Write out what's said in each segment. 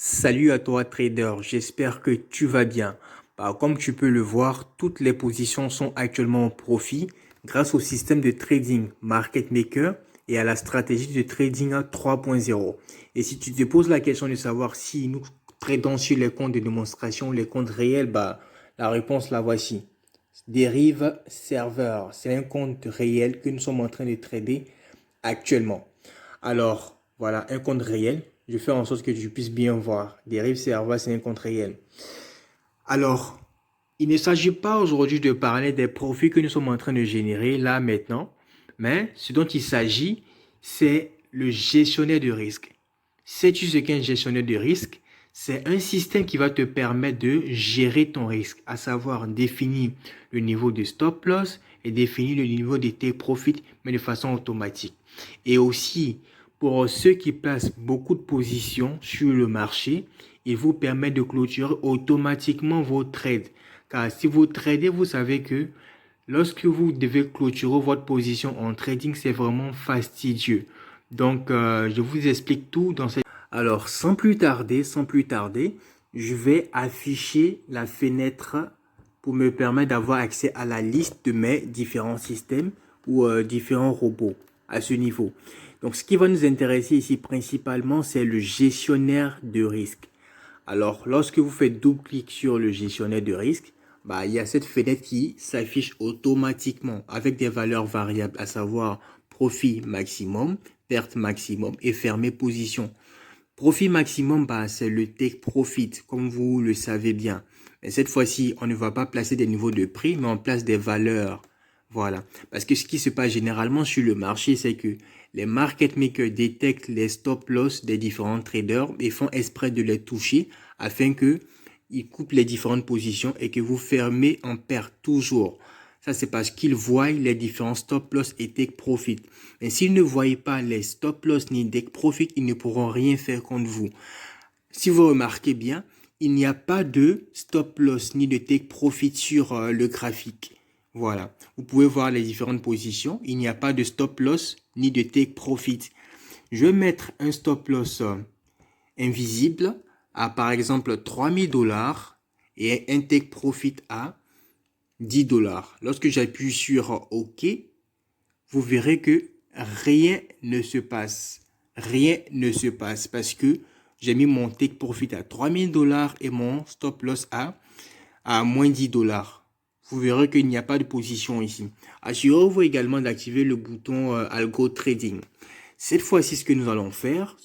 Salut à toi trader, j'espère que tu vas bien. Comme tu peux le voir, toutes les positions sont actuellement en profit grâce au système de trading Market Maker et à la stratégie de trading 3.0. Et si tu te poses la question de savoir si nous tradons sur les comptes de démonstration, les comptes réels, la réponse la voici. Derive Server, c'est un compte réel que nous sommes en train de trader actuellement. Alors, voilà, un compte réel. Je fais en sorte que tu puisses bien voir. Derive Server, c'est un compte réel. Alors, il ne s'agit pas aujourd'hui de parler des profits que nous sommes en train de générer là maintenant, mais ce dont il s'agit, c'est le gestionnaire de risque. Sais-tu ce qu'est un gestionnaire de risque? C'est un système qui va te permettre de gérer ton risque, à savoir définir le niveau de stop loss et définir le niveau de tes profits, mais de façon automatique. Et aussi, pour ceux qui placent beaucoup de positions sur le marché, il vous permet de clôturer automatiquement vos trades. Car si vous tradez, vous savez que lorsque vous devez clôturer votre position en trading, c'est vraiment fastidieux. Donc, je vous explique tout dans cette... Alors, sans plus tarder, je vais afficher la fenêtre pour me permettre d'avoir accès à la liste de mes différents systèmes ou différents robots à ce niveau. Donc, ce qui va nous intéresser ici principalement, c'est le gestionnaire de risque. Alors, lorsque vous faites double-clic sur le gestionnaire de risque, il y a cette fenêtre qui s'affiche automatiquement avec des valeurs variables, à savoir profit maximum, perte maximum et fermer position. Profit maximum, c'est le take profit, comme vous le savez bien. Mais cette fois-ci, on ne va pas placer des niveaux de prix, mais on place des valeurs. Voilà. Parce que ce qui se passe généralement sur le marché, c'est que les market makers détectent les stop loss des différents traders et font exprès de les toucher afin que ils coupent les différentes positions et que vous fermez en perte toujours. Ça, c'est parce qu'ils voient les différents stop loss et take profit. Mais s'ils ne voient pas les stop loss ni take profit, ils ne pourront rien faire contre vous. Si vous remarquez bien, il n'y a pas de stop loss ni de take profit sur le graphique. Voilà. Vous pouvez voir les différentes positions. Il n'y a pas de stop loss ni de take profit. Je vais mettre un stop loss invisible à par exemple 3000 $ et un take profit à 10 $. Lorsque j'appuie sur OK, vous verrez que rien ne se passe. Rien ne se passe parce que j'ai mis mon take profit à 3000 $ et mon stop loss à moins 10 $. Vous verrez qu'il n'y a pas de position ici. Assurez-vous également d'activer le bouton Algo Trading. Cette fois-ci, ce que nous allons faire,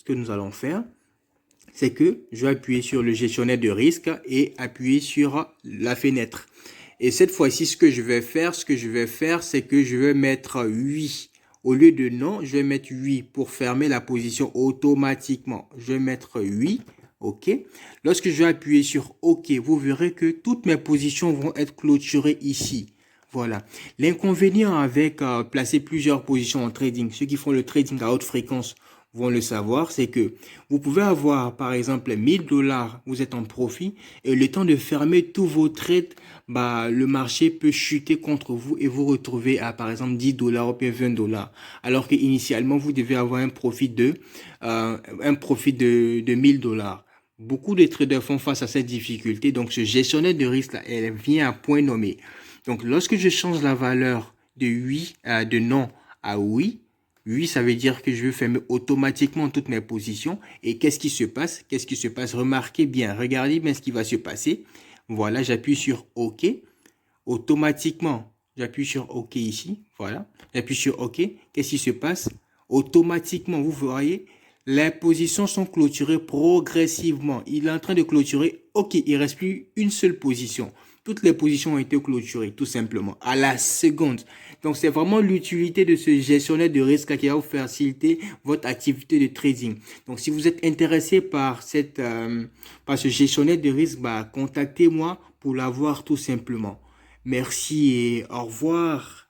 c'est que je vais appuyer sur le gestionnaire de risque et appuyer sur la fenêtre. Et cette fois-ci, ce que je vais faire, c'est que je vais mettre 8. Au lieu de non, je vais mettre 8 pour fermer la position automatiquement. Je vais mettre 8. OK. Lorsque je vais appuyer sur OK, vous verrez que toutes mes positions vont être clôturées ici. Voilà. L'inconvénient avec placer plusieurs positions en trading, ceux qui font le trading à haute fréquence vont le savoir, c'est que vous pouvez avoir par exemple 1000 $, vous êtes en profit et le temps de fermer tous vos trades, le marché peut chuter contre vous et vous retrouver à par exemple 10 $ ou bien 20 $. Alors que initialement vous devez avoir un profit de 1000 $. Beaucoup de traders font face à cette difficulté, donc ce gestionnaire de risque là, elle vient à point nommé. Donc lorsque je change la valeur de de non à oui, oui, ça veut dire que je vais fermer automatiquement toutes mes positions. Et qu'est-ce qui se passe? Remarquez bien, regardez bien ce qui va se passer. Voilà, j'appuie sur OK. Automatiquement, j'appuie sur OK ici. Voilà, j'appuie sur OK. Qu'est-ce qui se passe? Automatiquement, vous voyez, les positions sont clôturées progressivement. Il est en train de clôturer. OK, il ne reste plus une seule position. Toutes les positions ont été clôturées, tout simplement, à la seconde. Donc, c'est vraiment l'utilité de ce gestionnaire de risque qui va vous faciliter votre activité de trading. Donc, si vous êtes intéressé par par ce gestionnaire de risque, contactez-moi pour l'avoir tout simplement. Merci et au revoir.